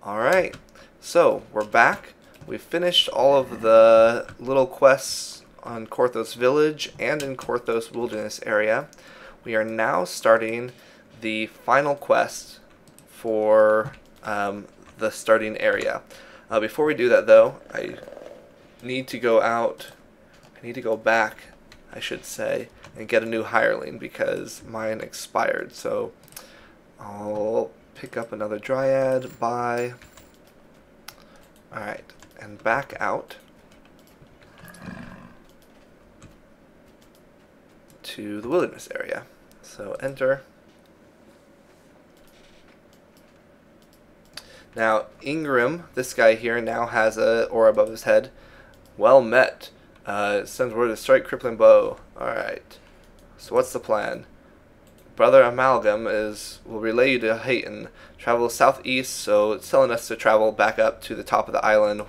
Alright, so we're back. We've finished all of the little quests on Korthos Village and in Korthos Wilderness area. We are now starting the final quest for the starting area. Before we do that though, I need to go back, I should say, and get a new hireling because mine expired. So I'll pick up another dryad, buy. Alright, and back out to the wilderness area. So enter. Now Ingram, this guy here, now has a aura above his head. Well met. Sends word to strike crippling blow. Alright. So what's the plan? Brother Amalgam will relay you to Hayton. Travel southeast, so it's telling us to travel back up to the top of the island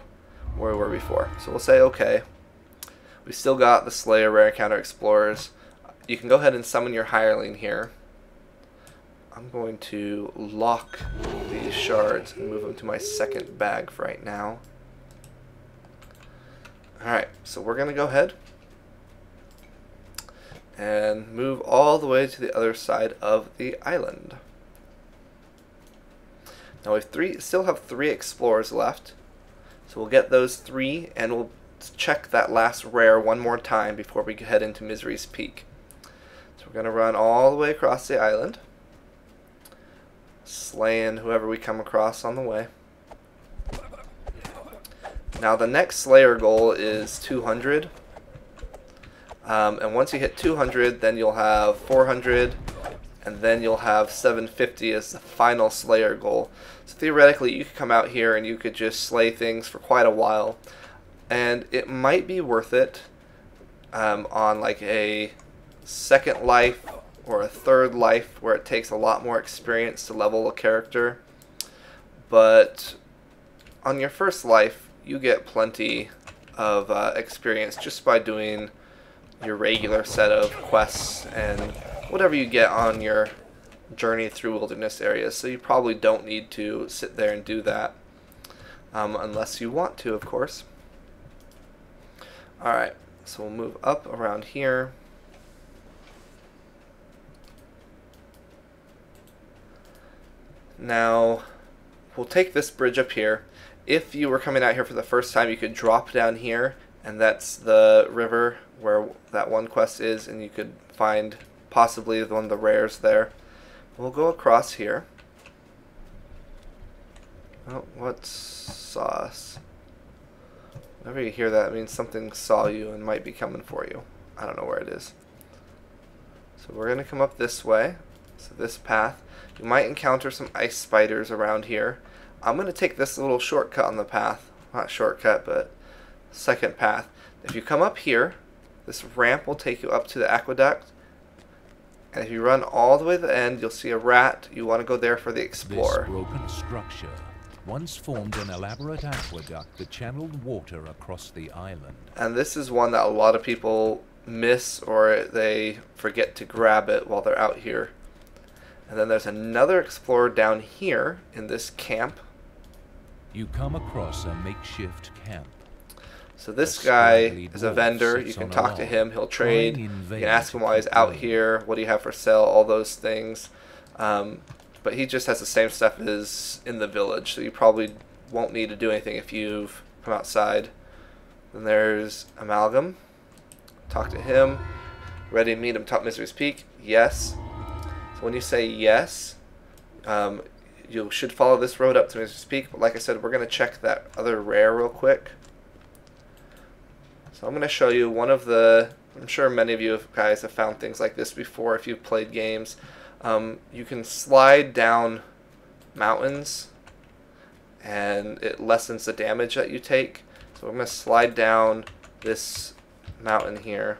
where we were before. So we'll say okay. We still got the Slayer Rare Encounter Explorers. You can go ahead and summon your hireling here. I'm going to lock these shards and move them to my second bag for right now. Alright, so we're going to go ahead and move all the way to the other side of the island. Now we still have 3 explorers left, so we'll get those 3 and we'll check that last rare one more time before we head into Misery's Peak. So we're going to run all the way across the island, slaying whoever we come across on the way. Now the next Slayer goal is 200. And once you hit 200, then you'll have 400, and then you'll have 750 as the final Slayer goal. So theoretically, you could come out here and you could just slay things for quite a while, and it might be worth it on like a second life or a third life where it takes a lot more experience to level a character. But on your first life, you get plenty of experience just by doing your regular set of quests and whatever you get on your journey through wilderness areas. So you probably don't need to sit there and do that unless you want to, of course. Alright, so we'll move up around here. Now we'll take this bridge up here. If you were coming out here for the first time, you could drop down here, and that's the river where that one quest is, and you could find possibly one of the rares there. We'll go across here. Oh, what's sauce? Whenever you hear that, it means something saw you and might be coming for you. I don't know where it is. So we're going to come up this way. So this path. You might encounter some ice spiders around here. I'm going to take this little shortcut on the path. Not shortcut, but second path. If you come up here, this ramp will take you up to the aqueduct, and if you run all the way to the end, you'll see a rat. You want to go there for the explorer. This broken structure once formed an elaborate aqueduct that channeled water across the island. And this is one that a lot of people miss, or they forget to grab it while they're out here. And then there's another explorer down here in this camp. You come across a makeshift camp. So this guy is a vendor. You can talk to him. He'll trade. You can ask him why he's out here. What do you have for sale? All those things. But he just has the same stuff as in the village. So you probably won't need to do anything if you've come outside. Then there's Amalgam. Talk to him. Ready to meet him top Misery's Peak? Yes. So when you say yes, you should follow this road up to Misery's Peak. But like I said, we're going to check that other rare real quick. So I'm going to show you one of the, I'm sure many of you guys have found things like this before if you've played games. You can slide down mountains and it lessens the damage that you take. So I'm going to slide down this mountain here.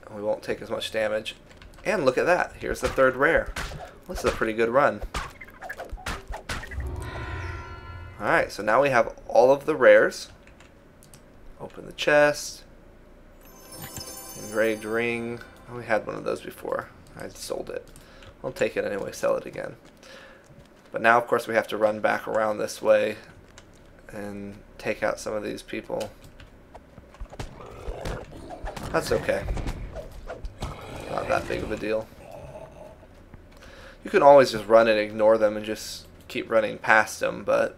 And we won't take as much damage. And look at that, here's the third rare. This is a pretty good run. Alright, so now we have all of the rares. Open the chest. Engraved ring. Oh, we had one of those before. I sold it. I'll take it anyway, sell it again. But now, of course, we have to run back around this way and take out some of these people. That's okay. Not that big of a deal. You can always just run and ignore them and just keep running past them, but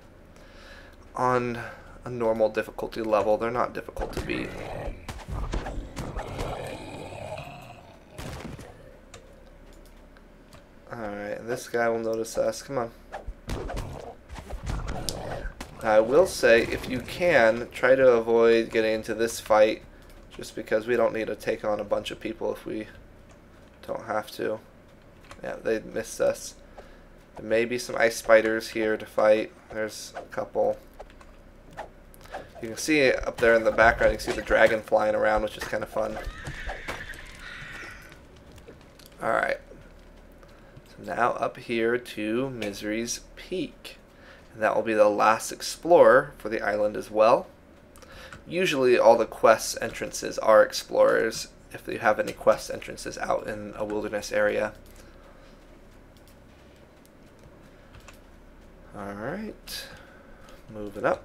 on a normal difficulty level, they're not difficult to beat. Alright, this guy will notice us. Come on. I will say, if you can, try to avoid getting into this fight, just because we don't need to take on a bunch of people if we don't have to. Yeah, they missed us. There may be some ice spiders here to fight. There's a couple. You can see it up there in the background. You can see the dragon flying around, which is kind of fun. Alright. So now up here to Misery's Peak. And that will be the last explorer for the island as well. Usually all the quest entrances are explorers, if you have any quest entrances out in a wilderness area. Alright, moving up.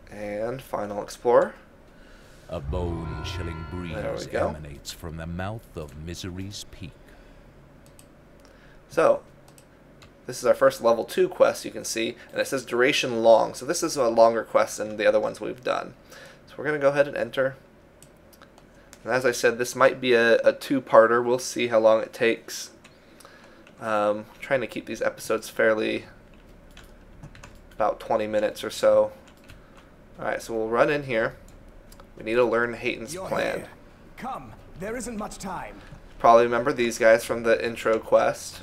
And final explorer. A bone-chilling There we breeze go. emanates from the mouth of Misery's Peak. So, this is our first level 2 quest, you can see, and it says duration long. So this is a longer quest than the other ones we've done. So we're going to go ahead and enter. And as I said, this might be a two-parter. We'll see how long it takes. Trying to keep these episodes fairly about 20 minutes or so. Alright, so we'll run in here. We need to learn Hayton's plan. Here. Come, there isn't much time. Probably remember these guys from the intro quest.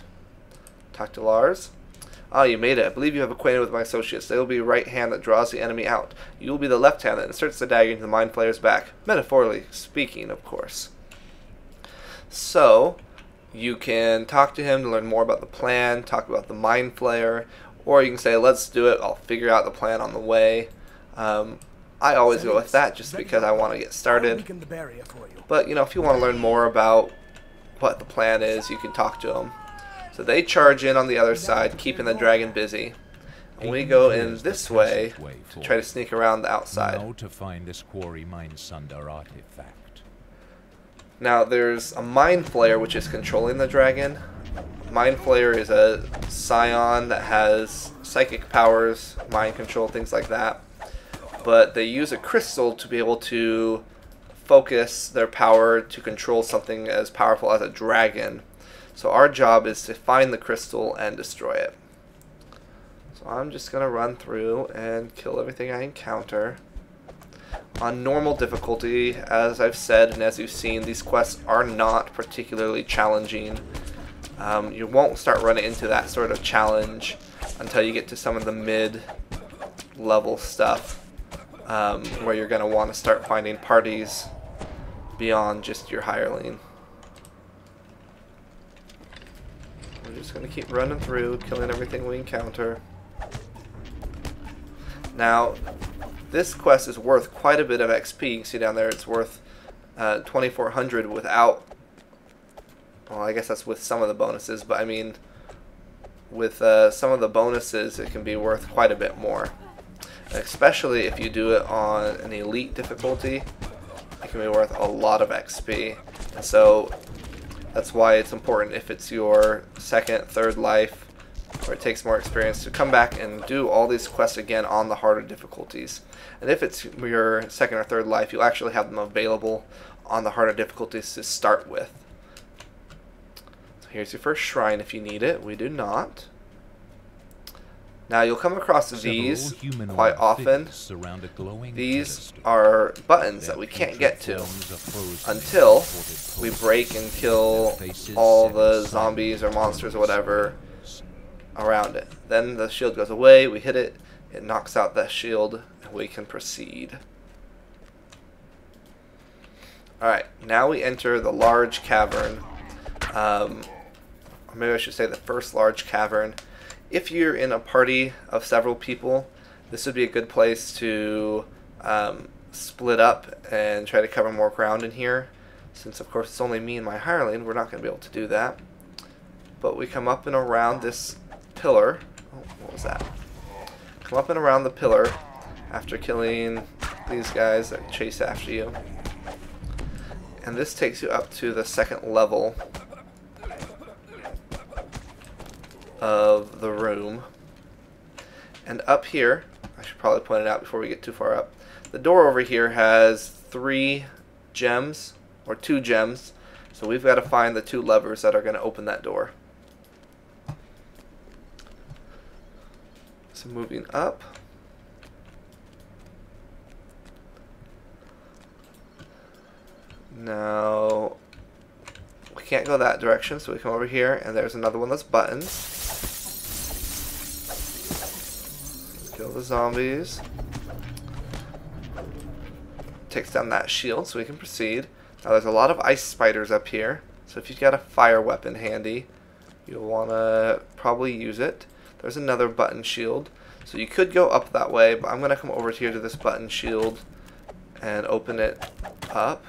Talk to Lars. Ah, you made it. I believe you have acquainted with my associates. They will be right hand that draws the enemy out. You will be the left hand that inserts the dagger into the mind flayer's back. Metaphorically speaking, of course. So, you can talk to him to learn more about the plan, talk about the mind flayer, or you can say, let's do it. I'll figure out the plan on the way. I always go with that just because I want to get started. But, you know, if you want to learn more about what the plan is, you can talk to him. So they charge in on the other side, keeping the dragon busy. And we go in this way to try to sneak around the outside. Now to find this quarry mine sunder artifact. Now there's a mind flayer which is controlling the dragon. Mind flayer is a scion that has psychic powers, mind control, things like that. But they use a crystal to be able to focus their power to control something as powerful as a dragon. So our job is to find the crystal and destroy it. So I'm just going to run through and kill everything I encounter. On normal difficulty, as I've said and as you've seen, these quests are not particularly challenging. You won't start running into that sort of challenge until you get to some of the mid-level stuff, where you're going to want to start finding parties beyond just your hireling. We're just going to keep running through, killing everything we encounter. Now, this quest is worth quite a bit of XP. You can see down there it's worth 2,400 without, well, I guess that's with some of the bonuses, but I mean, with some of the bonuses it can be worth quite a bit more. Especially if you do it on an elite difficulty, it can be worth a lot of XP. And so that's why it's important, if it's your second, third life, where it takes more experience, to come back and do all these quests again on the harder difficulties. And if it's your second or third life, you'll actually have them available on the harder difficulties to start with. So here's your first shrine if you need it. We do not. Now you'll come across these quite often. These are buttons that we can't get to until we break and kill all the zombies or monsters or whatever around it. Then the shield goes away, we hit it, it knocks out that shield, and we can proceed. Alright, now we enter the large cavern. Or maybe I should say the first large cavern. If you're in a party of several people, this would be a good place to split up and try to cover more ground in here. Since, of course, it's only me and my hireling, we're not going to be able to do that. but we come up and around this pillar. Oh, what was that? Come up and around the pillar after killing these guys that chase after you. And this takes you up to the second level of the room. And up here, I should probably point it out before we get too far up, the door over here has 3 gems, or 2 gems, so we've got to find the 2 levers that are going to open that door. So moving up. Now, we can't go that direction, so we come over here, and there's another one that's buttons. Kill the zombies. Takes down that shield, so we can proceed. Now, there's a lot of ice spiders up here, so if you've got a fire weapon handy, you'll want to probably use it. There's another button shield, so you could go up that way, but I'm going to come over here to this button shield and open it up,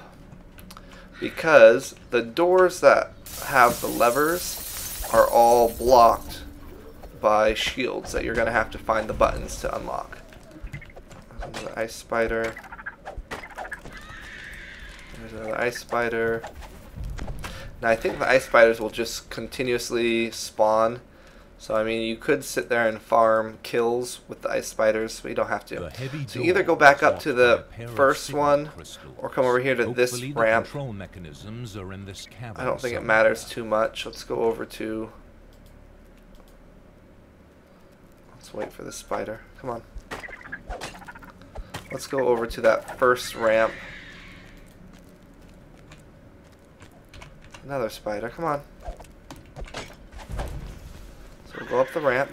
because the doors that have the levers are all blocked by shields that you're going to have to find the buttons to unlock. There's another ice spider. There's another ice spider. Now I think the ice spiders will just continuously spawn. So I mean, you could sit there and farm kills with the ice spiders, but you don't have to. So you either go back up to the first one, or come over here to this ramp. I don't think it matters too much. Let's go over to... Let's wait for the spider. Come on. Let's go over to that first ramp. Another spider. Come on. So we'll go up the ramp.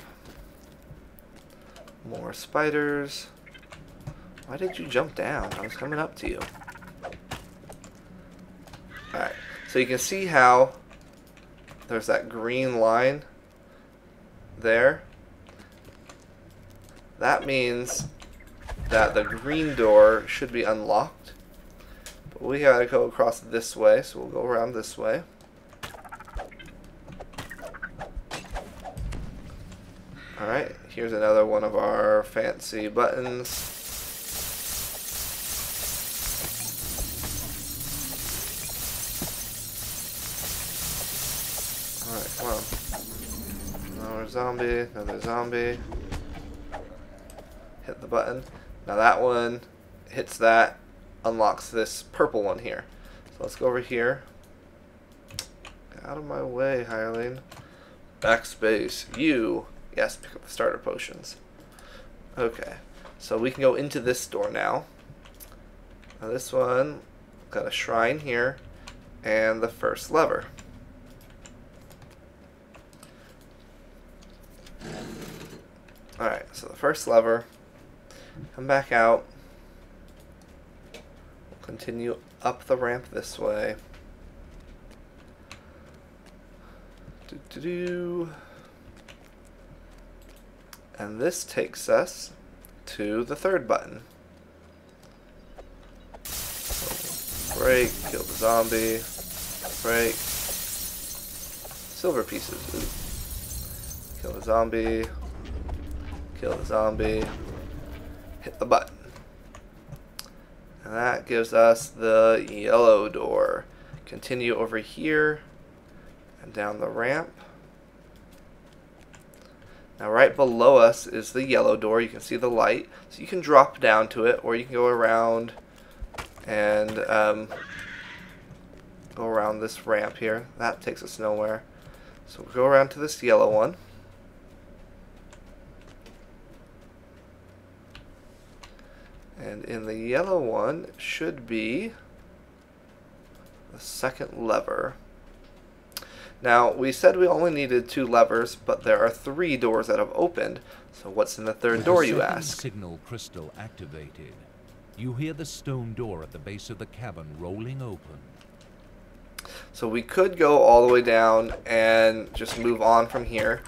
More spiders. Why did you jump down? I was coming up to you. Alright. So you can see how there's that green line there. That means that the green door should be unlocked. But we gotta go across this way, so we'll go around this way. Alright, here's another one of our fancy buttons. Alright, come on. Another zombie, another zombie. Hit the button. Now that one hits that, unlocks this purple one here. So let's go over here. Get out of my way, hireling. Backspace. You. Yes, pick up the starter potions. Okay. So we can go into this door now. Now this one got a shrine here and the first lever. Alright, so the first lever. Come back out. We'll continue up the ramp this way. And this takes us to the third button. So break, kill the zombie, break. Silver pieces. Ooh. Kill the zombie, kill the zombie. Hit the button. And that gives us the yellow door. Continue over here and down the ramp. Now right below us is the yellow door. You can see the light. So you can drop down to it, or you can go around and go around this ramp here. That takes us nowhere. So we'll go around to this yellow one. And in the yellow one should be the second lever. Now, we said we only needed 2 levers, but there are 3 doors that have opened. So what's in the third door, you ask? Signal crystal activated. You hear the stone door at the base of the cavern rolling open. So we could go all the way down and just move on from here.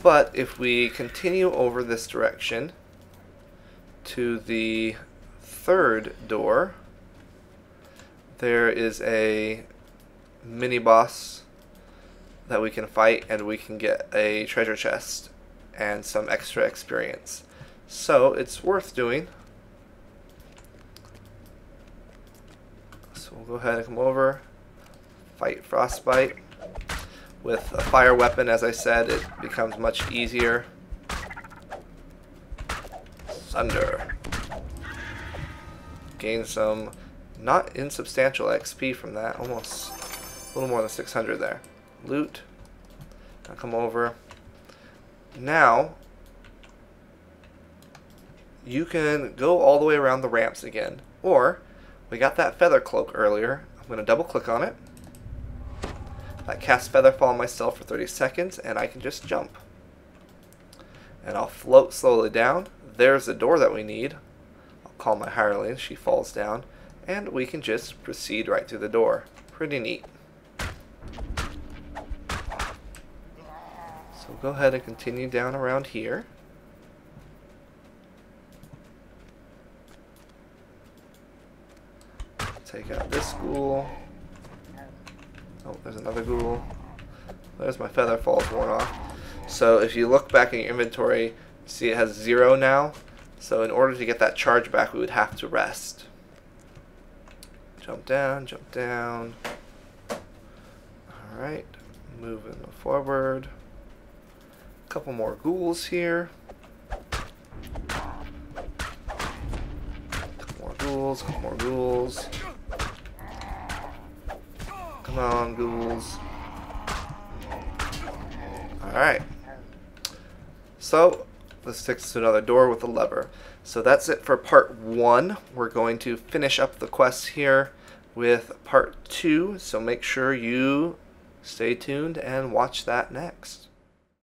But if we continue over this direction to the third door, there is a mini boss that we can fight, and we can get a treasure chest and some extra experience. So it's worth doing. So we'll go ahead and come over, fight Frostbite. With a fire weapon, as I said, it becomes much easier. Thunder. Gain some not insubstantial XP from that, almost a little more than 600 there. Loot. I'll come over. Now, you can go all the way around the ramps again. Or, we got that feather cloak earlier. I'm going to double click on it. I cast Featherfall on myself for 30 seconds, and I can just jump. And I'll float slowly down. There's the door that we need. I'll call my hireling. She falls down. And we can just proceed right through the door. Pretty neat. So go ahead and continue down around here. Take out this ghoul. Oh, there's another ghoul. There's my Featherfall's worn off. So if you look back in your inventory, see it has 0 now. So in order to get that charge back, we would have to rest. Jump down, jump down. Alright, moving forward. A couple more ghouls here. Couple more ghouls, couple more ghouls. Come on, ghouls. Alright. So, this takes us to another door with a lever. So that's it for part 1. We're going to finish up the quests here with part 2. So make sure you stay tuned and watch that next.